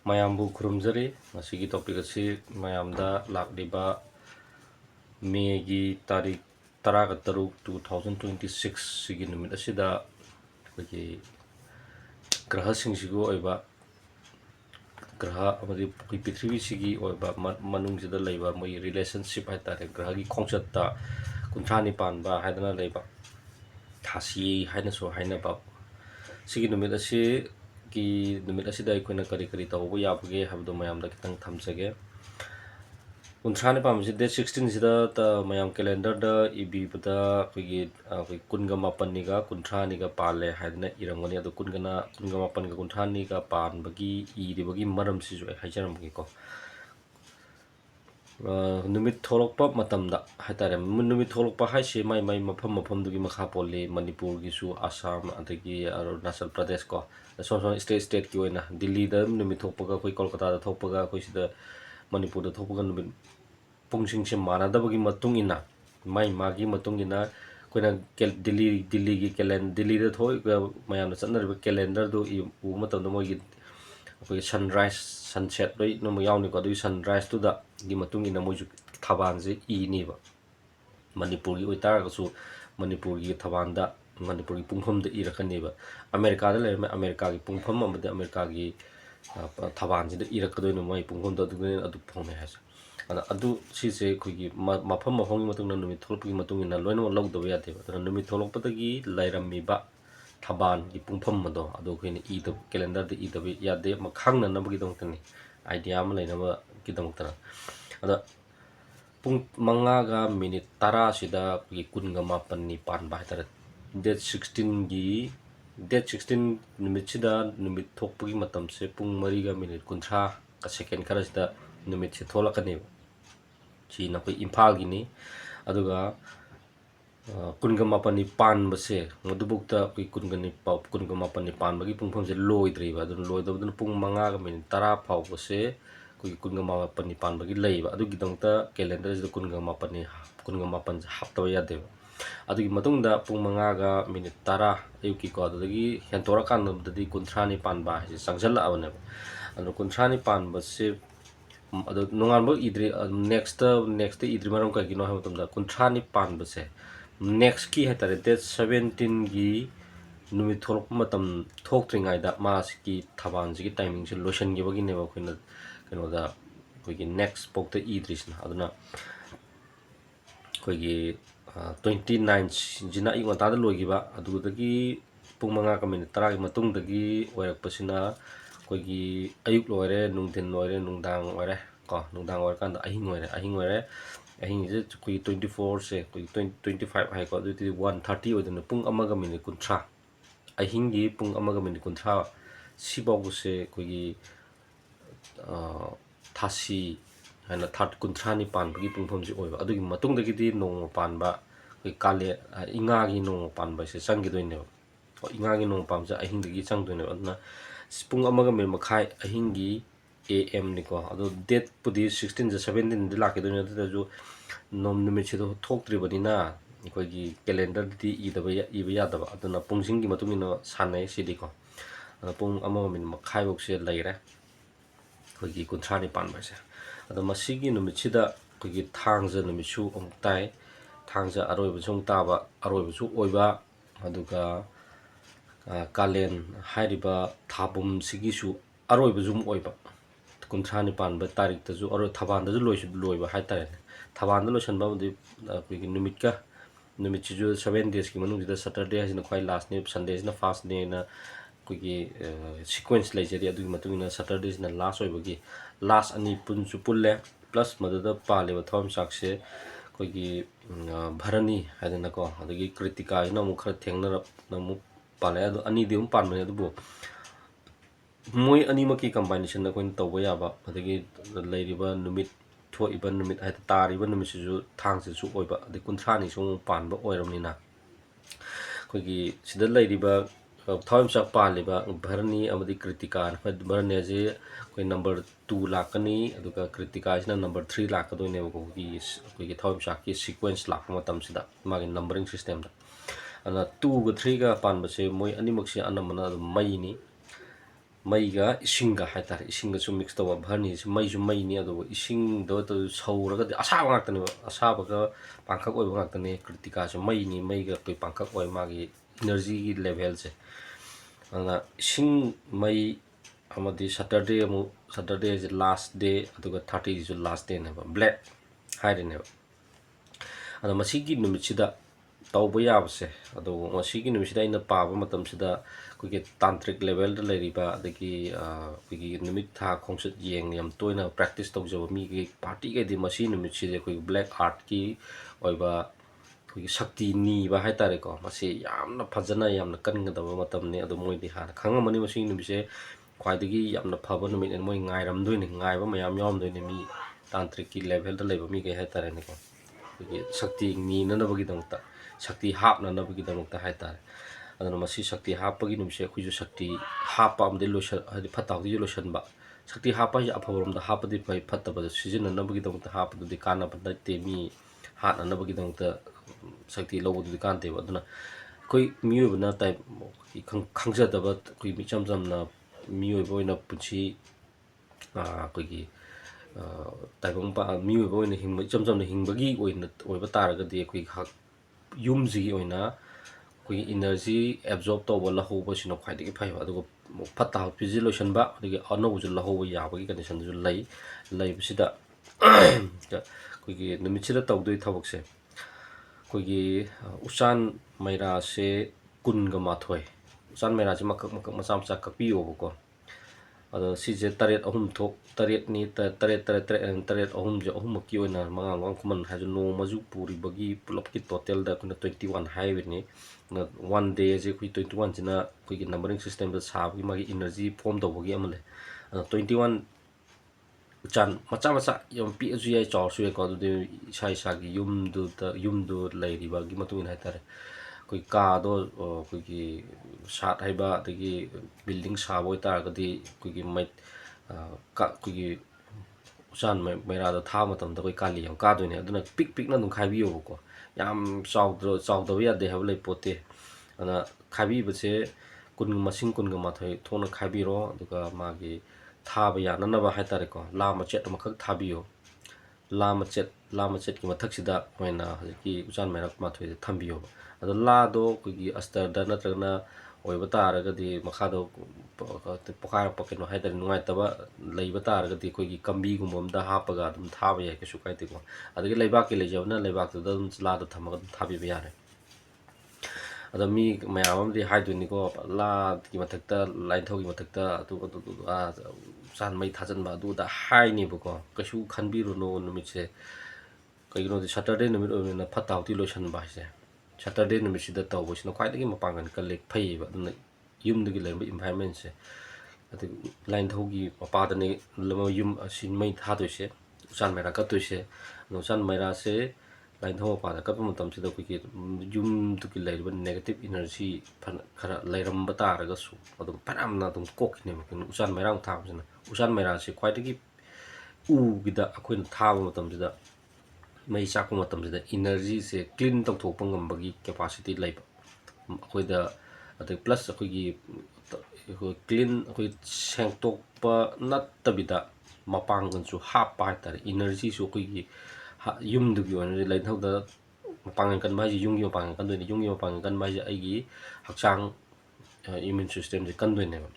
mayambu khurumjari masigi topic asi mayamda lakliba May tarik taraga taruk 2026 sigi numit asida bagi graha singsigo oiba graha amadi prithvi sigi oiba manung sida leiba moi relationship hai tare graha gi khongchatta kunthani panba haidana leiba Thasi haina so haina ba sigi numit asi ki numit asida aikoina kari kari tawbo yabage habdo mayamda kitang thamsage Kuntrani pamsi date 16 sida ta mayam calendar da ibi pada koi kunga mapan niga kuntrani ga pale haidna irangani adu kunga mapan ga kuntrani ga pan bagi I de bagi maram si jo haijaram bagi ko numit tholokpa matamda haitare numit tholokpa haise mai mafam dugi makha pole Manipur gi su Assam adagi Arunachal Pradesh ko so state ki oina Delhi da numit thokpaga koi Kolkata da thokpaga koi sida Manipur da thokpaga numit pungsing se manadabagi matung ina mai magi matung ina koina Delhi gi calendar Delhi da thoi mayam chanariba calendar do u matamda moi gi sunrise sunset roi no yauni ko du sunrise tu da gi matung ina moi thaban je ni ba Manipur gi oitar ga su Manipur gi thaban da Manipur gi pungpham da irakani ba America da le America gi pungpham amade America gi thaban je da irakadoi no mai pungpham da adu phome has adu sise kuigi mafam mahongi matung na numit tholokpagi matung ina loina logdaba yate ba numit tholokpadagi lairami ba thaban gi pungpham mado adu khoina ida calendar de ida yade makhangna nabagi dongtani idea ma leina ba ki dongtana ada pung manga ga minute tara sida gi kunga mapan ni pan ba tara date 16 numit sida numit thokpagi matam se pung mari ga minute kunthra ka second khara sida numit se tholakani si na koi Imphal gini aduga kunga mapani pan base modubukta koi kunga mapani pan bagi pungpham je loidri ba adun loidabdun pung manga ga min tara phau base koi kunga mapani pan bagi leiba adu gidongta calendar je kunga mapan haptawa yade adugi matungda pung manga ga minute tara ayuki ko adagi hentora kan dadi kuntrani pan ba je sangjala awne adu kuntrani pan base adu nongan idri next idri maram ka gino ha matamda kuntrani pan base next ki hatare date 17 gi numit tholok matam thoktringai da mas ki thaban ji timing se lotion gi bagi ne ba khoina kano da koi gi next pokta idrisna aduna koi gi 29 jina I ngata da logi ba adu dagi pung manga ka minute tara gi matung dagi oirak pasina koi gi ayuk loire nungthin loire nungdang oire ko nungdang oire kan ahing oire ahing je koi 24 se koi 25 hai ko du 130 odena pung amaga minute kuntra ahing gi pung amaga minute kuntra sibagu se koi gi Thasi haina kuntra ni pan bagi pungpham ji oiba adugi matung dagi di nong pan ba koi kale inga gi nong pan ba se changi doine inga gi nong pam ja ahing dagi chang doine adna pung amaga min makhai ahing gi am ni ko adu date pudi 16 ja 17 di laki doine da ju nom numit se thoktre badina koi gi calendar di iba yadaba aduna pungsing gi matung ina sanai sidi ko pung amaga min makhai bok se leire koi gi kuntrani pan ba se adu masigi numit sida koi gi thangja numit su tai thangja aroi bu taba aroi bu oiba aduga Kalen hairiba thabum sigi su aroi bu oiba kuntrani pan ba tarik ta ju aroi thaban da ju loiba haitare thaban da loisan ba di koi gi numit ka numit ju 7 days ki manung da Saturday hasina khoi last ne Sunday na first day na koi gi sequence leijari adu matung na Saturday na last oibagi last ani pun su pulle plus madada pale ba thom sakse koi gi bharani hadana ko adagi kritika ina mu khara thengna na mu pale adu ani dium pan me adu bo moi ani maki combination na koin tawba yaba adagi leiriba numit thoiba numit ha tariba numit su thang se su oiba adi kunthani su pan ba oiramnina koi gi sida leiriba thom sak paliba bharani amadi kritika bharani je koi number 2 lakani aduga kritika is na number 3 lakadoine ko gi thom sak ki sequence lak matam sida magi numbering system da ana 2 ga 3 ga pan ba se moi animak se anamana mai ni ꯃꯩꯒ ꯏꯁꯤꯡꯒ ꯍꯥꯏꯇꯥꯔꯦ ꯏꯁꯤꯡꯒꯁꯨ mix ꯇꯧꯕ ꯚꯔꯅꯤꯁꯤ ꯃꯩꯁꯨ ꯃꯩꯅꯤ ꯑꯗꯨꯒ ꯏꯁꯤꯡꯗꯣ ꯁꯧꯔꯒꯗꯤ ꯑꯁꯥꯕ ꯉꯥꯛꯇꯅꯦꯕ ꯑꯁꯥꯕꯒ ꯄꯥꯡꯈꯛ ꯑꯣꯏꯕ ꯉꯥꯛꯇꯅꯦ ꯀ꯭ꯔꯤꯇꯤꯀꯥꯁꯦ ꯃꯩꯅꯤ ꯃꯩꯒ ꯑꯩꯈꯣꯏ ꯄꯥꯡꯈꯛ ꯑꯣꯏ ꯃꯥꯒꯤ ꯏꯅꯔꯖꯤꯒꯤ ꯂꯦꯚꯦꯜꯁꯦ ꯑꯗꯨꯅ ꯏꯁꯤꯡ ꯃꯩ ꯑꯃꯗꯤ ꯁꯇꯔꯗꯦꯁꯦ ꯂꯥꯁ ꯗꯦ ꯑꯗꯨꯒ 30ꯁꯤꯁꯨ ꯂꯥꯁ ꯗꯦꯅꯦꯕ ꯕ꯭ꯂꯦꯛ ꯍꯥꯏꯔꯤꯅꯦꯕ ꯑꯗꯣ ꯃꯁꯤꯒꯤ ꯅꯨꯃꯤꯠꯁꯤꯗ ꯇꯧꯕ ꯌꯥꯕꯁꯦ ꯑꯗꯣ ꯃꯁꯤꯒꯤ ꯅꯨꯃꯤꯠꯁꯤꯗ ꯑꯩꯅ ꯄꯥꯕ ꯃꯇꯝꯁꯤꯗ ꯑꯩꯈꯣꯏꯒꯤ ꯇꯥꯟꯇ꯭ꯔꯤꯛ ꯂꯦꯚꯦꯜꯗ ꯂꯩꯔꯤꯕ ꯑꯗꯒꯤ ꯑꯩꯈꯣꯏꯒꯤ ꯅꯨꯃꯤꯠ ꯊꯥ ꯈꯣꯡꯆꯠ ꯌꯦꯡ ꯌꯥꯝ ꯇꯣꯏꯅ ꯄ꯭ꯔꯦꯛꯇꯤꯁ ꯇꯧꯖꯕ ꯃꯤꯒꯤ ꯄꯥꯔꯇꯤꯒꯩꯗꯤ ꯃꯁꯤ ꯅꯨꯃꯤꯠꯁꯤꯗꯤ ꯑꯩꯈꯣꯏꯒꯤ ꯕ꯭ꯂꯦꯛ ꯑꯥꯔꯠꯀꯤ ꯑꯣꯏꯕ ꯑꯩꯈꯣꯏꯒꯤ ꯁꯛꯇꯤ ꯅꯤꯕ ꯍꯥꯏꯇꯥꯔꯦꯀꯣ ꯃꯁꯤ ꯌꯥꯝꯅ ꯐꯖꯅ ꯌꯥꯝꯅ ꯀꯟꯒꯗꯕ ꯃꯇꯝꯅꯤ ꯑꯗꯣ ꯃꯣꯏꯗꯤ ꯍꯥꯟꯅ ꯈꯪꯉꯝꯃꯅꯤ ꯃꯁꯤꯒꯤ ꯅꯨꯃꯤꯠꯁꯦ ꯈ꯭ꯋꯥꯏꯗꯒꯤ ꯌꯥꯝꯅ ꯐꯕ ꯅꯨꯃꯤꯠꯅꯦ ꯃꯣꯏ ꯉꯥꯏꯔꯝꯗꯣꯏꯅꯤ ꯉꯥꯏꯕ ꯃꯌꯥꯝ ꯌꯥꯎꯔꯝꯗꯣꯏꯅꯤ ꯃꯤ ꯇꯥꯟꯇ꯭ꯔꯤꯛꯀꯤ ꯂꯦꯚꯦꯜꯗ ꯂꯩꯕ ꯃꯤꯈꯩ ꯍꯥꯏꯇꯥꯔꯦꯅꯦꯀꯣ ꯑꯩꯈꯣꯏꯒꯤ ꯁꯛꯇꯤ ꯅꯤꯅꯅꯕꯒꯤꯗꯃꯛꯇ ꯁꯛꯇꯤ ꯍꯥꯞꯅꯅꯕꯒꯤꯗꯃꯛꯇ ꯍꯥꯏꯇꯥꯔꯦ ꯑꯗꯨꯅ ꯃꯁꯤ ꯁꯛꯇꯤ ꯍꯥꯞꯄꯒꯤ ꯅꯨꯃꯤꯠꯁꯦ ꯑꯩꯈꯣꯏꯁꯨ ꯁꯛꯇꯤ ꯍꯥꯞꯄ ꯑꯃꯗꯤ ꯍꯥꯏꯗꯤ ꯐꯠꯇ ꯍꯥꯎꯊꯤꯁꯨ ꯂꯣꯏꯁꯤꯟꯕ ꯁꯛꯇꯤ ꯍꯥꯞꯄ ꯍꯥꯏꯁꯦ ꯑꯐꯕꯔꯣꯝꯗ ꯍꯥꯞꯄꯗꯤ ꯐꯩ ꯐꯠꯇꯕꯗ ꯁꯤꯖꯤꯟꯅꯅꯕꯒꯤꯗꯃꯛꯇ ꯍꯥꯞꯄꯗꯨꯗꯤ ꯀꯥꯟꯅꯕ ꯅꯠꯇꯦ ꯃꯤ ꯍꯥꯠꯅꯅꯕꯒꯤꯗꯃꯛꯇ ꯁꯛꯇꯤ ꯂꯧꯕꯗꯨꯗꯤ ꯀꯥꯟꯅꯗꯦꯕ ꯑꯗꯨꯅ ꯑꯩꯈꯣꯏ ꯃꯤꯑꯣꯏꯕꯅ ꯈꯪꯖꯗꯕ ꯑꯩꯈꯣꯏ ꯏꯆꯝ ꯆꯝꯅ ꯃꯤꯑꯣꯏꯕ ꯑꯣꯏꯅ ꯄꯨꯟꯁꯤ ꯑꯩꯈꯣꯏꯒꯤ ꯃꯤꯑꯣꯏꯕ ꯑꯣꯏꯅ ꯍꯤꯡꯕ ꯏꯆꯝ ꯆꯝꯅ ꯍꯤꯡꯕꯒꯤ ꯑꯣꯏꯕ ꯇꯥꯔꯒꯗꯤ ꯑꯩꯈꯣꯏ ꯌꯨꯝꯁꯤꯒꯤ ꯑꯣꯏꯅ ꯑꯩꯈꯣꯏꯒꯤ ꯏꯅꯔꯖꯤ ꯑꯦꯕꯖꯣꯔꯕ ꯇꯧꯕ ꯂꯧꯍꯧꯕꯁꯤꯅ ꯈ꯭ꯋꯥꯏꯗꯒꯤ ꯐꯩꯕ ꯑꯗꯨꯒ ꯐꯠꯇ ꯍꯥꯎꯊꯤꯁꯤ ꯂꯣꯏꯁꯤꯟꯕ ꯑꯗꯒꯤ ꯑꯅꯧꯕꯁꯨ ꯂꯧꯍꯧꯕ ꯌꯥꯕꯒꯤ ꯀꯟꯗꯤꯁꯟꯗꯨꯁꯨ ꯂꯩꯕꯁꯤꯗ ꯑꯩꯈꯣꯏꯒꯤ ꯅꯨꯃꯤꯠꯁꯤꯗ ꯇꯧꯗꯣꯏ ꯊꯕꯛꯁꯦ ꯑꯩꯈꯣꯏꯒꯤ ꯎꯆꯥꯟ ꯃꯩꯔꯥꯁꯦ 12 ꯎꯆꯥꯟ ꯃꯩꯔꯥꯁꯦ ꯃꯀꯛ ꯃꯆꯥ ꯃꯆꯥ ꯀꯛꯄꯤꯌꯣꯕꯀꯣ ꯑꯗꯣ ꯁꯤꯁꯦ 8 ꯇꯔꯦꯠ ꯑꯍꯨꯝꯁꯦ ꯑꯍꯨꯝꯃꯛꯀꯤ ꯑꯣꯏꯅ ꯃꯉꯥ ꯈꯨꯃꯟ ꯍꯥꯏꯁꯨ ꯅꯣꯡꯃꯁꯨ ꯄꯨꯔꯤꯕꯒꯤ ꯄꯨꯂꯞꯀꯤ ꯇꯣꯇꯦꯜꯗ ꯑꯩꯈꯣꯏꯅ 21 ꯍꯥꯏꯕꯅꯤ 1 ꯗꯦꯁꯦ ꯑꯩꯈꯣꯏ 21ꯁꯤꯅ ꯑꯩꯈꯣꯏꯒꯤ ꯅꯝꯕꯔꯤꯡ ꯁꯤꯁꯇꯦꯝꯗ ꯁꯥꯕꯒꯤ ꯃꯥꯒꯤ ꯏꯅꯔꯖꯤ ꯐꯣꯝ ꯇꯧꯕꯒꯤ ꯑꯃ ꯂꯩ ꯑꯗꯣ 21 ꯎꯆꯥꯟ ꯃꯆꯥ ꯌꯥꯝ ꯄꯤꯛꯑꯁꯨ ꯌꯥꯏ ꯆꯥꯎꯔꯁꯨ ꯌꯥꯏꯀꯣ ꯑꯗꯨꯗꯤ ꯏꯁꯥꯒꯤ ꯌꯨꯝꯗꯨ ꯂꯩꯔꯤꯕꯒꯤ ꯃꯇꯨꯡ ꯏꯟꯅ ꯍꯥꯏꯇꯥꯔꯦ ꯑꯩꯈꯣꯏ ꯀꯥꯗꯣ ꯑꯩꯈꯣꯏꯒꯤ ꯁꯥꯠ ꯍꯩꯕ ꯑꯗꯒꯤ ꯕꯤꯜꯗꯤꯡ ꯁꯥꯕ ꯑꯣꯏꯇꯥꯔꯒꯗꯤ ꯑꯩꯈꯣꯏꯒꯤ ꯎꯆꯥꯟ ꯃꯩꯔꯥꯗꯣ ꯊꯥꯕ ꯃꯇꯝꯗ ꯑꯩꯈꯣই ꯀꯥꯂꯤ ꯌꯥꯝ ꯀꯥꯗꯣꯏꯅꯦ ꯑꯗꯨꯅ ꯄꯤꯛꯅ ꯑꯗꯨꯝ ꯈꯥꯏꯕꯤꯌꯣꯕꯀꯣ ꯌꯥꯝ ꯆꯥꯎꯗꯕ ꯌꯥꯗꯦ ꯍꯥꯏꯕ ꯂꯩ ꯄꯣꯠꯇꯦ ꯑꯗꯨꯅ ꯈꯥꯏꯕꯤꯕꯁꯦ ꯃꯁꯤꯡ 12 ꯊꯣꯛꯅ ꯈꯥꯏꯕꯤꯔꯣ ꯑꯗꯨꯒ ꯃꯥꯒꯤ ꯊꯥꯕ ꯌꯥꯅꯅꯕ ꯍꯥꯏꯇꯥꯔꯦꯀꯣ ꯂꯥ ꯃꯆꯦꯠ ꯑꯃꯈꯛ ꯊꯥꯕꯤꯌꯣ ꯂꯥ ꯃꯆꯦꯠꯀꯤ ꯃꯊꯛꯁꯤꯗ ꯑꯣꯏꯅ ꯍꯧꯖꯤꯛꯀꯤ ꯎꯆꯥꯟ ꯃꯩꯔꯥ 12ꯁꯦ ꯊꯝꯕꯤꯌꯣꯕ ꯑꯗꯣ ꯂꯥꯗꯣ ꯑꯩꯈꯣꯏꯒꯤ ꯑꯁꯇꯔꯗ ꯅꯠꯇ꯭ꯔꯒꯅ ꯑꯣꯏꯕ ꯇꯥꯔꯒꯗꯤ ꯃꯈꯥꯗꯣ ꯄꯣꯈꯥꯏꯔꯛꯄ ꯀꯩꯅꯣ ꯍꯥꯏꯇꯥꯔꯦ ꯅꯨꯡꯉꯥꯏꯇꯕ ꯂꯩꯕ ꯇꯥꯔꯒꯗꯤ ꯑꯩꯈꯣꯏꯒꯤ ꯀꯝꯕꯤꯒꯨꯝꯕ ꯑꯝꯗ ꯍꯥꯞꯄꯒ ꯑꯗꯨꯝ ꯊꯥꯕ ꯌꯥꯏ ꯀꯩꯁꯨ ꯀꯥꯏꯗꯦꯀꯣ ꯑꯗꯒꯤ ꯂꯩꯕꯥꯛꯀꯤ ꯂꯩꯖꯕꯅ ꯂꯩꯕꯥꯛꯇꯨꯗ ꯑꯗꯨꯝ ꯂꯥꯗꯣ ꯊꯝꯃꯒ ꯑꯗꯨꯝ ꯊꯥꯕꯤꯕ ꯌꯥꯔꯦ ꯑꯗ ꯃꯤ ꯃꯌꯥꯝ ꯑꯃꯗꯤ ꯍꯥꯏꯗꯣꯏꯅꯤꯀꯣ ꯂꯥꯒꯤ ꯃꯊꯛꯇ ꯂꯥꯏꯟꯊꯧꯒꯤ ꯃꯊꯛꯇ ꯎꯆꯥꯟ ꯃꯩ ꯊꯥꯖꯤꯟꯕ ꯑꯗꯨꯗ ꯍꯥꯏꯅꯦꯕꯀꯣ ꯀꯩꯁꯨ ꯈꯟꯕꯤꯔꯨꯅꯨ ꯅꯨꯃꯤꯠꯁꯦ ꯀꯩꯒꯤꯅꯣꯗꯤ ꯁꯇꯔꯗꯦ ꯅꯨꯃꯤꯠ ꯑꯣꯏꯕꯅꯤꯅ ꯐꯠꯇ ꯍꯥꯎꯊꯤ ꯂꯣꯏꯁꯤꯟꯕ ꯍꯥꯏꯁꯦ ꯁꯇꯔꯗꯦ ꯅꯨꯃꯤꯠꯁꯤꯗ ꯇꯧꯕꯁꯤꯅ ꯈ꯭ꯋꯥꯏꯗꯒꯤ ꯃꯄꯥꯡꯒꯜ ꯀꯜꯂꯤ ꯐꯩꯌꯦꯕ ꯑꯗꯨꯅ ꯌꯨꯝꯗꯒꯤ ꯂꯩꯔꯤꯕ ꯏꯟꯚꯥꯏꯔꯣꯟꯃꯦꯟꯁꯦ ꯑꯗꯒꯤ ꯂꯥꯏꯟꯊꯧꯒꯤ ꯃꯄꯥꯗꯅꯤ ꯌꯨꯝ ꯑꯁꯤ ꯃꯩ ꯊꯥꯗꯣꯏꯁꯦ ꯎꯆꯥꯟ ꯃꯩꯔꯥ ꯀꯠꯇꯣꯏꯁꯦ ꯑꯗꯣ ꯎꯆꯥꯟ ꯃꯩꯔꯥꯁꯦ ꯂꯥꯏꯟꯊꯧ ꯃꯄꯥꯗ ꯀꯠꯄ ꯃꯇꯝꯁꯤꯗ ꯑꯩꯈꯣꯏꯒꯤ ꯌꯨꯝꯗꯨꯒꯤ ꯂꯩꯔꯤꯕ ꯅꯦꯒꯦꯇꯤꯞ ꯏꯅꯔꯖꯤ ꯈꯔ ꯂꯩꯔꯝꯕ ꯇꯥꯔꯒꯁꯨ ꯑꯗꯨꯝ ꯐꯅꯌꯥꯝꯅ ꯑꯗꯨꯝ ꯀꯣꯛꯈꯤꯅꯦꯕ ꯎꯆꯥꯟ ꯃꯩꯔꯥ ꯊꯥꯕꯁꯤꯅ ꯎꯆꯥꯟ ꯃꯩꯔꯥꯁꯦ ꯈ꯭ꯋꯥꯏꯗꯒꯤ ꯎꯒꯤꯗ ꯑꯩꯈꯣꯏꯅ ꯊꯥꯕ ꯃꯇꯝꯁꯤꯗ ꯃꯩ ꯆꯥꯛꯄ ꯃꯇꯝꯁꯤꯗ ꯏꯅꯔꯖꯤꯁꯦ ꯀ꯭ꯂꯤꯟ ꯇꯧꯊꯣꯛꯄ ꯉꯝꯕꯒꯤ ꯀꯦꯄꯥꯁꯤꯇꯤ ꯂꯩꯕ ꯑꯩꯈꯣꯏꯗ ꯑꯗꯩ ꯄ꯭ꯂꯁ ꯑꯩꯈꯣꯏꯒꯤ ꯑꯩꯈꯣꯏ ꯁꯦꯡꯇꯣꯛꯄ ꯅꯠꯇꯕꯤꯗ ꯃꯄꯥꯡꯒꯜꯁꯨ ꯍꯥꯞꯄ ꯍꯥꯏꯇꯥꯔꯦ ꯏꯅꯔꯖꯤꯁꯨ ꯑꯩꯈꯣꯏꯒꯤ ꯌꯨꯝꯗꯨꯒꯤ ꯑꯣꯏꯅꯗꯤ ꯂꯥꯏꯟꯊꯧꯗ ꯃꯄꯥꯡꯒꯜ ꯀꯟꯕ ꯍꯥꯏꯁꯦ ꯌꯨꯝꯒꯤ ꯃꯄꯥꯡꯒꯜ ꯀꯟꯗꯣꯏꯅꯤ ꯌꯨꯝꯒꯤ ꯃꯄꯥꯡꯒꯜ ꯀꯟꯕ ꯍꯥꯏꯁꯦ ꯑꯩꯒꯤ ꯍꯛꯆꯥꯡ ꯏꯃ꯭ꯌꯨꯟ ꯁꯤꯁꯇꯦꯝꯁꯦ ꯀꯟꯗꯣꯏꯅꯦꯕ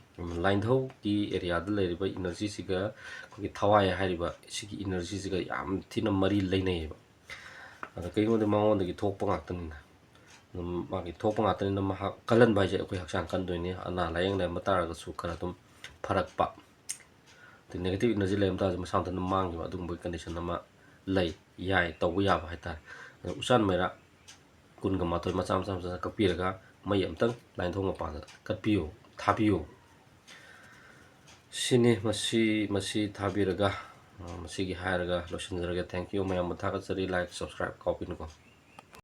ꯂꯥꯏꯟꯊꯧꯒꯤ ꯑꯦꯔꯤꯌꯥꯗ ꯂꯩꯔꯤꯕ ꯏꯅꯔꯖꯤꯁꯤꯒ ꯑꯩꯈꯣꯏꯒꯤ ꯊꯋꯥꯏ ꯍꯥꯏꯔꯤꯕ ꯁꯤꯒꯤ ꯏꯅꯔꯖꯤꯁꯤꯒ ꯌꯥꯝ ꯊꯤꯅ ꯃꯔꯤ ꯂꯩꯅꯩꯌꯦꯕ ꯑꯗ ꯀꯩꯒꯤꯅꯣꯗꯤ ꯃꯉꯣꯟꯗꯒꯤ ꯊꯣꯛꯄ ꯉꯥꯛꯇꯅꯤꯅ ꯃꯥꯒꯤ ꯊꯣꯛꯄ ꯉꯥꯛꯇꯅꯤꯅ ꯃꯍꯥꯛ ꯀꯜꯍꯟꯕ ꯍꯥꯏꯁꯦ ꯑꯩꯈꯣꯏ ꯍꯛꯆꯥꯡ ꯀꯟꯗꯣꯏꯅꯤ ꯑꯅꯥ ꯂꯥꯏꯌꯦꯡ ꯂꯩꯔꯝꯕ ꯇꯥꯔꯒꯁꯨ ꯈꯔ ꯑꯗꯨꯝ ꯐꯔꯛꯄ ꯑꯗꯩ ꯅꯦꯒꯦꯇꯤꯞ ꯏꯅꯔꯖꯤ ꯂꯩꯔꯝꯕ ꯇꯥꯔꯁꯨ ꯃꯁꯥ ꯃꯊꯟꯇ ꯃꯥꯡꯈꯤꯕ ꯑꯗꯨꯒꯨꯝꯕꯒꯤ ꯀꯟꯗꯤꯁꯟ ꯑꯃ ꯇꯧꯕ ꯌꯥꯕ ꯍꯥꯏꯇꯥꯔꯦ ꯑꯗꯣ ꯎꯆꯥꯟ ꯃꯩꯔꯥ 12 ꯃꯆꯥ ꯀꯛꯄꯤꯔꯒ ꯃꯩ ꯑꯃꯇꯪ ꯂꯥꯏꯟꯊꯧ ꯃꯄꯥꯗ ꯊꯥꯕꯤꯌꯨ ꯁꯤꯅꯤ ꯃꯁꯤ ꯊꯥꯕꯤꯔꯒ ꯃꯁꯤꯒꯤ ꯍꯥꯏꯔꯒ ꯂꯣꯏꯁꯤꯟꯖꯔꯒꯦ ꯊꯦꯡꯛ ꯌꯨ ꯃꯌꯥꯝꯕꯨ ꯊꯥꯒꯠꯆꯔꯤ ꯂꯥꯏꯛ ꯁꯕꯁꯀ꯭ꯔꯥꯏꯕ ꯀꯥꯎꯕꯤꯅꯨꯀꯣ